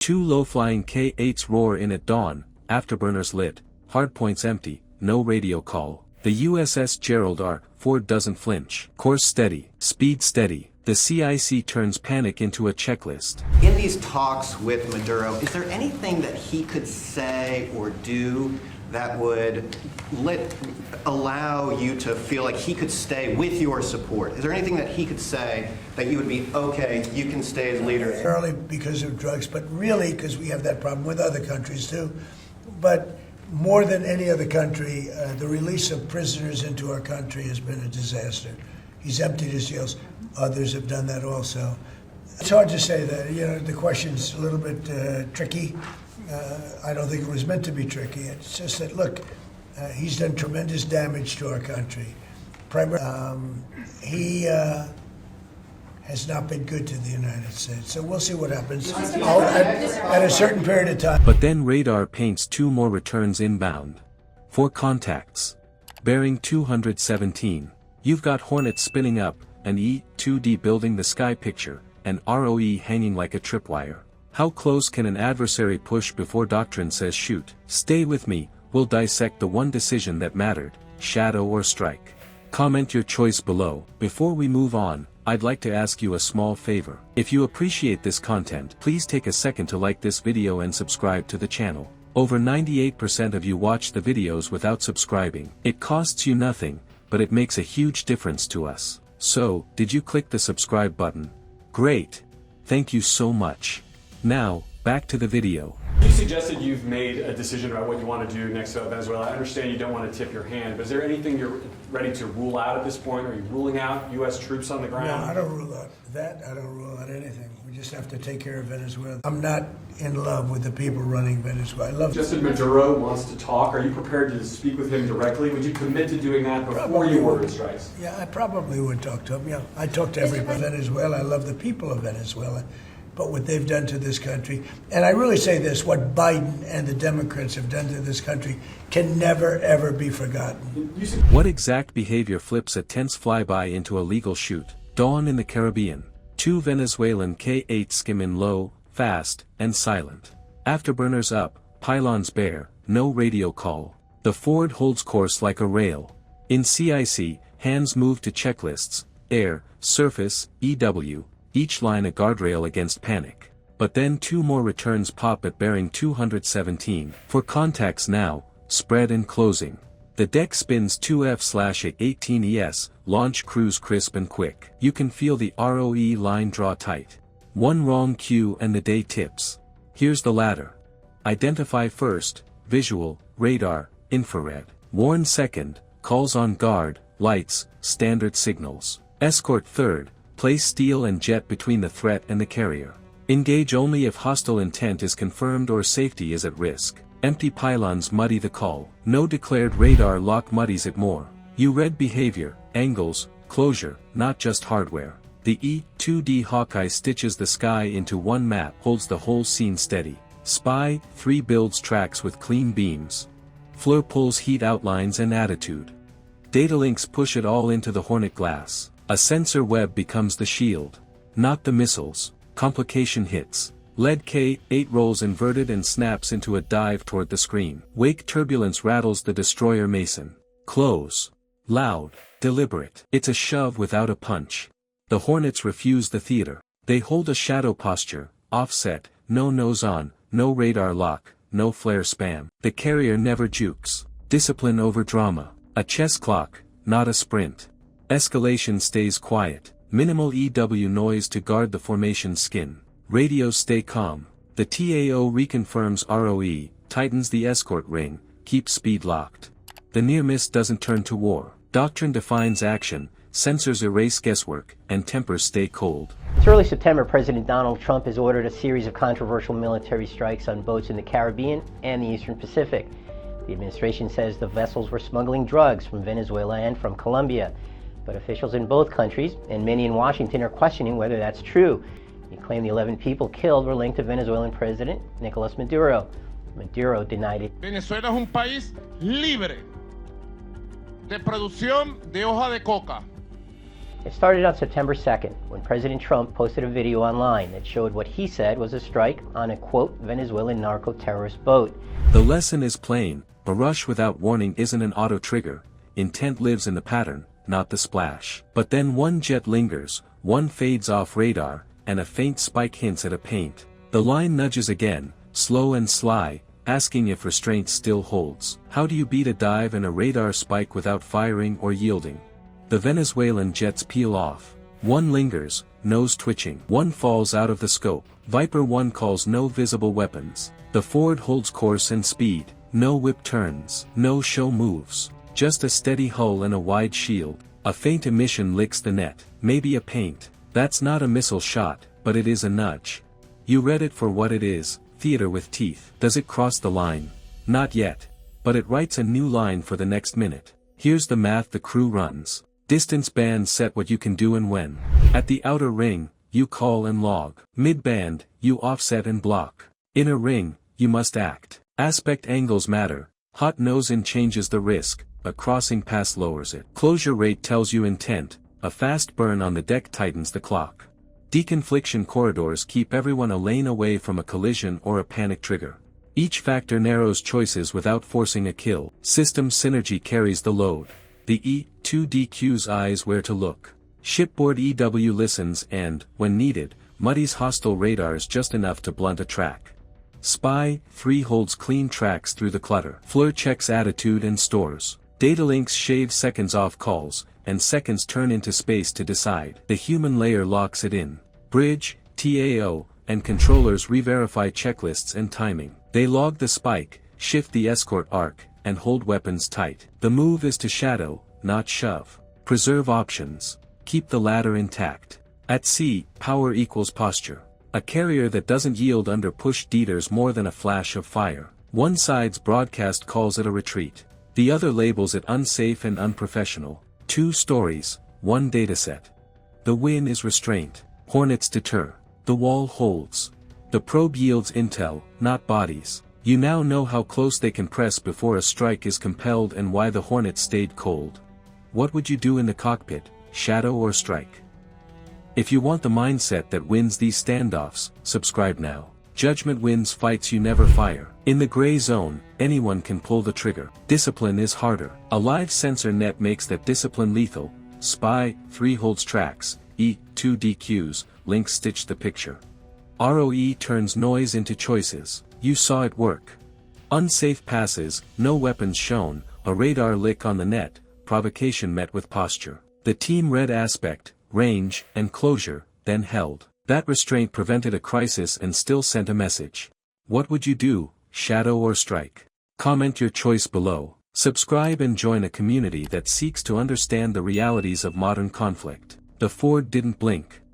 Two low-flying K-8s roar in at dawn, afterburners lit, hardpoints empty, no radio call. The USS Gerald R. Ford doesn't flinch. Course steady, speed steady. The CIC turns panic into a checklist. In these talks with Maduro, is there anything that he could say or do that would allow you to feel like he could stay with your support? Is there anything that he could say that you would be, okay, you can stay as leader? Early because of drugs, but really because we have that problem with other countries too. But more than any other country, the release of prisoners into our country has been a disaster. He's emptied his jails. Others have done that also. It's hard to say that. You know, the question's a little bit tricky. I don't think it was meant to be tricky. It's just that, look, he's done tremendous damage to our country. He has not been good to the United States. So we'll see what happens at a certain period of time. But then radar paints two more returns inbound. 4 contacts. Bearing 217. You've got Hornets spinning up, an E-2D building the sky picture, and ROE hanging like a tripwire. How close can an adversary push before doctrine says shoot? Stay with me, we'll dissect the one decision that mattered, shadow or strike. Comment your choice below. Before we move on, I'd like to ask you a small favor. If you appreciate this content, please take a second to like this video and subscribe to the channel. Over 98% of you watch the videos without subscribing. It costs you nothing, but it makes a huge difference to us. So, did you click the subscribe button? Great! Thank you so much. Now, back to the video. You suggested you've made a decision about what you want to do next to Venezuela. I understand you don't want to tip your hand, but is there anything you're ready to rule out at this point? Are you ruling out U.S. troops on the ground? No, I don't rule out that. I don't rule out anything. We just have to take care of Venezuela. I'm not in love with the people running Venezuela. I love Justin Maduro wants to talk. Are you prepared to speak with him directly? Would you commit to doing that before you order strikes? Yeah, I probably would talk to him. Yeah, I talk to everybody in Venezuela. I love the people of Venezuela. But what they've done to this country, and I really say this, what Biden and the Democrats have done to this country can never, ever be forgotten. What exact behavior flips a tense flyby into a legal shoot? Dawn in the Caribbean. 2 Venezuelan K-8 skim in low, fast, and silent. Afterburners up, pylons bare, no radio call. The Ford holds course like a rail. In CIC, hands move to checklists, air, surface, EW. Each line a guardrail against panic. But then 2 more returns pop at bearing 217. For contacts now, spread and closing. The deck spins 2F/18ES, launch cruise crisp and quick. You can feel the ROE line draw tight. One wrong cue and the day tips. Here's the ladder. Identify first, visual, radar, infrared. Warn second, calls on guard, lights, standard signals. Escort third, place steel and jet between the threat and the carrier. Engage only if hostile intent is confirmed or safety is at risk. Empty pylons muddy the call. No declared radar lock muddies it more. You read behavior, angles, closure, not just hardware. The E-2D Hawkeye stitches the sky into one map, holds the whole scene steady. Spy 3 builds tracks with clean beams. Fleur pulls heat outlines and attitude. Data links push it all into the Hornet glass. A sensor web becomes the shield. Not the missiles. Complication hits. Lead K-8 rolls inverted and snaps into a dive toward the screen. Wake turbulence rattles the destroyer Mason. Close. Loud. Deliberate. It's a shove without a punch. The Hornets refuse the theater. They hold a shadow posture, offset, no nose on, no radar lock, no flare spam. The carrier never jukes. Discipline over drama. A chess clock, not a sprint. Escalation stays quiet. Minimal EW noise to guard the formation's skin. Radios stay calm. The TAO reconfirms ROE, tightens the escort ring, keeps speed locked. The near miss doesn't turn to war. Doctrine defines action, sensors erase guesswork, and tempers stay cold. It's early September. President Donald Trump has ordered a series of controversial military strikes on boats in the Caribbean and the Eastern Pacific. The administration says the vessels were smuggling drugs from Venezuela and from Colombia. But officials in both countries, and many in Washington, are questioning whether that's true. They claim the 11 people killed were linked to Venezuelan President Nicolas Maduro. Maduro denied it. Venezuela es un país libre de producción de hoja de coca. It started on September 2nd, when President Trump posted a video online that showed what he said was a strike on a, quote, Venezuelan narco-terrorist boat. The lesson is plain: a rush without warning isn't an auto trigger. Intent lives in the pattern, not the splash. But then one jet lingers, one fades off radar, and a faint spike hints at a paint. The line nudges again, slow and sly, asking if restraint still holds. How do you beat a dive and a radar spike without firing or yielding? The Venezuelan jets peel off. One lingers, nose twitching. One falls out of the scope. Viper 1 calls no visible weapons. The Ford holds course and speed. No whip turns. No show moves. Just a steady hull and a wide shield. A faint emission licks the net. Maybe a paint. That's not a missile shot, but it is a nudge. You read it for what it is, theater with teeth. Does it cross the line? Not yet. But it writes a new line for the next minute. Here's the math the crew runs. Distance band set what you can do and when. At the outer ring, you call and log. Mid-band, you offset and block. Inner ring, you must act. Aspect angles matter. Hot nose-in changes the risk, a crossing pass lowers it. Closure rate tells you intent, a fast burn on the deck tightens the clock. Deconfliction corridors keep everyone a lane away from a collision or a panic trigger. Each factor narrows choices without forcing a kill. System synergy carries the load. The E-2DQ's eyes where to look. Shipboard EW listens and, when needed, muddies hostile radars just enough to blunt a track. Spy 3 holds clean tracks through the clutter. FLIR checks attitude and stores. Datalinks shave seconds off calls, and seconds turn into space to decide. The human layer locks it in. Bridge, TAO, and controllers re-verify checklists and timing. They log the spike, shift the escort arc, and hold weapons tight. The move is to shadow, not shove. Preserve options. Keep the ladder intact. At sea, power equals posture. A carrier that doesn't yield under push deters more than a flash of fire. One side's broadcast calls it a retreat. The other labels it unsafe and unprofessional. 2 stories, 1 dataset. The win is restraint. Hornets deter. The wall holds. The probe yields intel, not bodies. You now know how close they can press before a strike is compelled and why the Hornets stayed cold. What would you do in the cockpit, shadow or strike? If you want the mindset that wins these standoffs, subscribe now. Judgment wins fights you never fire. In the gray zone, anyone can pull the trigger. Discipline is harder. A live sensor net makes that discipline lethal. Spy 3 holds tracks. E-2DQs, links stitch the picture. ROE turns noise into choices. You saw it work. Unsafe passes, no weapons shown, a radar lick on the net, provocation met with posture. The team read aspect, range, and closure, then held. That restraint prevented a crisis and still sent a message. What would you do, shadow or strike? Comment your choice below. Subscribe and join a community that seeks to understand the realities of modern conflict. The Ford didn't blink.